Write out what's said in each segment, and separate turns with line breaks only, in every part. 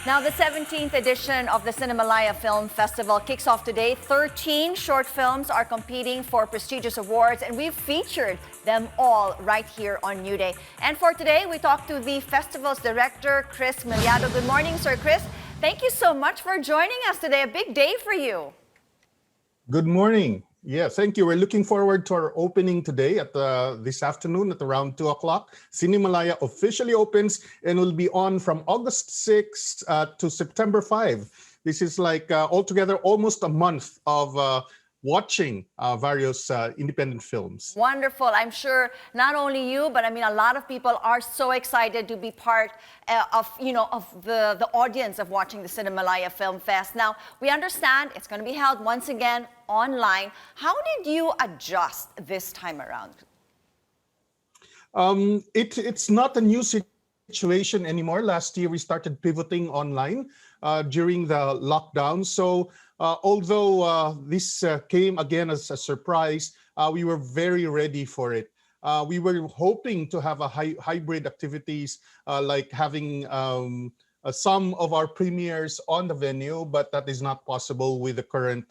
Now, the 17th edition of the Cinemalaya Film Festival kicks off today. 13 short films are competing for prestigious awards, and we've featured them all right here on New Day. And for today, we talk to the festival's director, Chris Millado. Good morning, Sir Chris. Thank you so much for joining us today. A big day for you.
Good morning. Yeah, thank you. We're looking forward to our opening today at this afternoon at around 2 o'clock. Cinemalaya officially opens and will be on from August 6th to September 5. This is like altogether almost a month of watching various independent films.
Wonderful. I'm sure not only you, but I mean, a lot of people are so excited to be part of the audience of watching the Cinemalaya Film Fest. Now, we understand it's going to be held once again online. How did you adjust this time around?
It's not a new situation anymore. Last year, we started pivoting online during the lockdown. So although this came again as a surprise, we were very ready for it. We were hoping to have a hybrid activities like having some of our premieres on the venue, but that is not possible with the current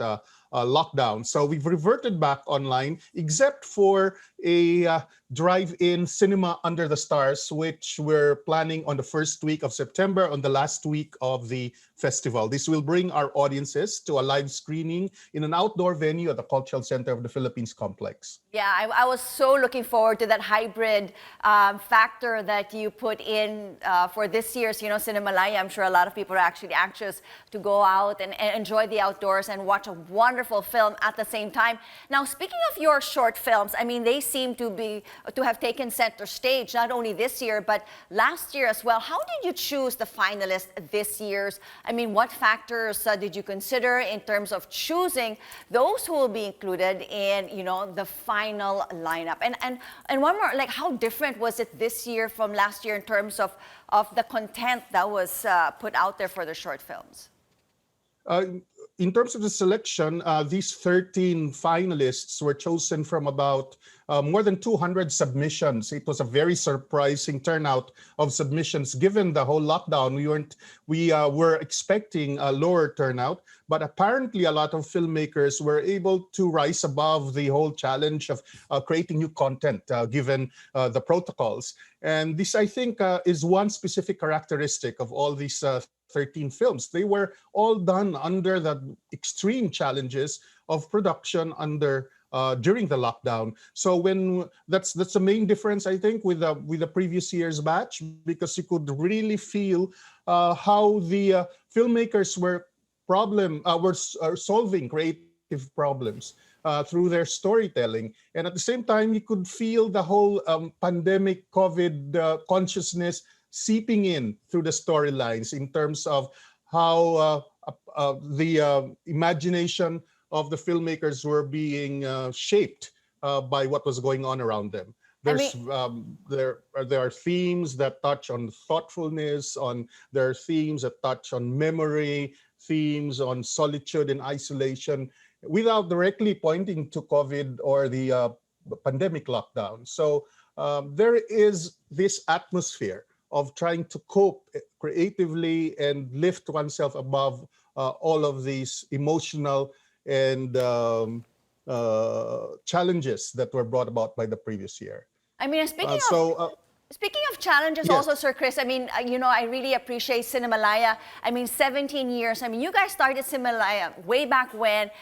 lockdown. So we've reverted back online, except for a drive-in cinema under the stars, which we're planning on the first week of September, on the last week of the festival. This will bring our audiences to a live screening in an outdoor venue at the Cultural Center of the Philippines complex.
Yeah, I was so looking forward to that hybrid factor that you put in for this year's, Cinemalaya. I'm sure a lot of people are actually anxious to go out and enjoy the outdoors and watch a wonderful film at the same time. Now, speaking of your short films, I mean, they seem to have taken center stage, not only this year, but last year as well. How did you choose the finalists this year's? I mean, what factors did you consider in terms of choosing those who will be included in, the final lineup? And one more, like, how different was it this year from last year in terms of the content that was put out there for the short films?
In terms of the selection, these 13 finalists were chosen from about more than 200 submissions. It was a very surprising turnout of submissions given the whole lockdown. We were expecting a lower turnout, but apparently a lot of filmmakers were able to rise above the whole challenge of creating new content given the protocols. And this, I think, is one specific characteristic of all these 13 films. They were all done under the extreme challenges of production during the lockdown. So that's the main difference, I think, with the previous year's batch, because you could really feel how the filmmakers were solving creative problems through their storytelling. And at the same time, you could feel the whole pandemic COVID consciousness seeping in through the storylines in terms of how the imagination of the filmmakers were being shaped by what was going on around them. There are themes that touch on thoughtfulness, there are themes that touch on memory, themes on solitude and isolation, without directly pointing to COVID or the pandemic lockdown. So there is this atmosphere of trying to cope creatively and lift oneself above all of these emotional and challenges that were brought about by the previous year.
I mean, speaking of challenges,
yes.
Also, Sir Chris, I mean, I really appreciate Cinemalaya. I mean, 17 years. I mean, you guys started Cinemalaya way back when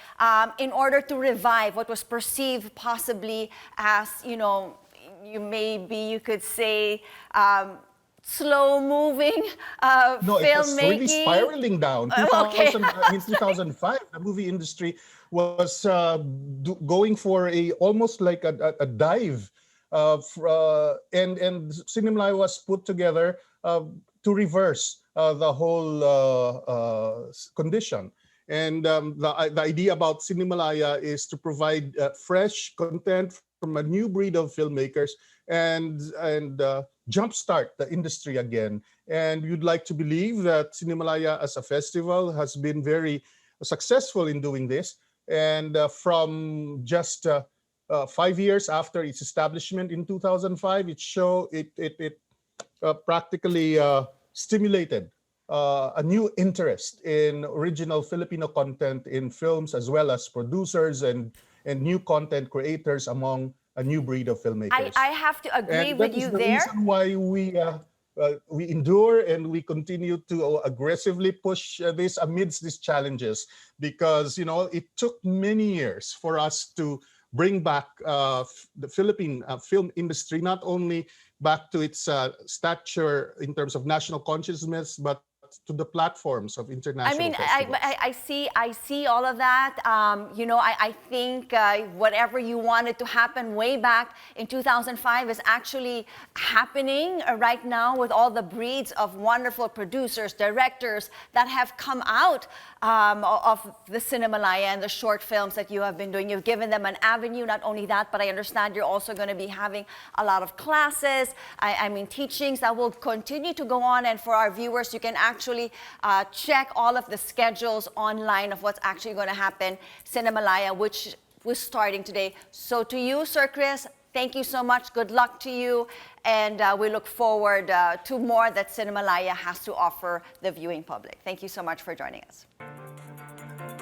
in order to revive what was perceived possibly as, you could say, slow-moving filmmaking.
No, it was really spiraling down. 2005, the movie industry was going for almost like a dive, and Cinemalaya was put together to reverse the whole condition. And the idea about Cinemalaya is to provide fresh content from a new breed of filmmakers and jumpstart the industry again. And we'd like to believe that Cinemalaya as a festival has been very successful in doing this. And from just 5 years after its establishment in 2005, it practically stimulated a new interest in original Filipino content in films, as well as producers and new content creators among a new breed of filmmakers.
I have to agree
And that
with
is
you
the
there.
reason why we endure and we continue to aggressively push this amidst these challenges, because it took many years for us to bring back the Philippine film industry not only back to its stature in terms of national consciousness, but to the platforms of
I
international
mean,
festivals.
I see all of that. I think whatever you wanted to happen way back in 2005 is actually happening right now with all the breeds of wonderful producers, directors that have come out of the Cinemalaya and the short films that you have been doing. You've given them an avenue. Not only that, but I understand you're also going to be having a lot of classes. I mean, teachings that will continue to go on. And for our viewers, you can actually check all of the schedules online of what's actually going to happen, Cinemalaya, which was starting today. So to you, Sir Chris, thank you so much. Good luck to you. And we look forward to more that Cinemalaya has to offer the viewing public. Thank you so much for joining us.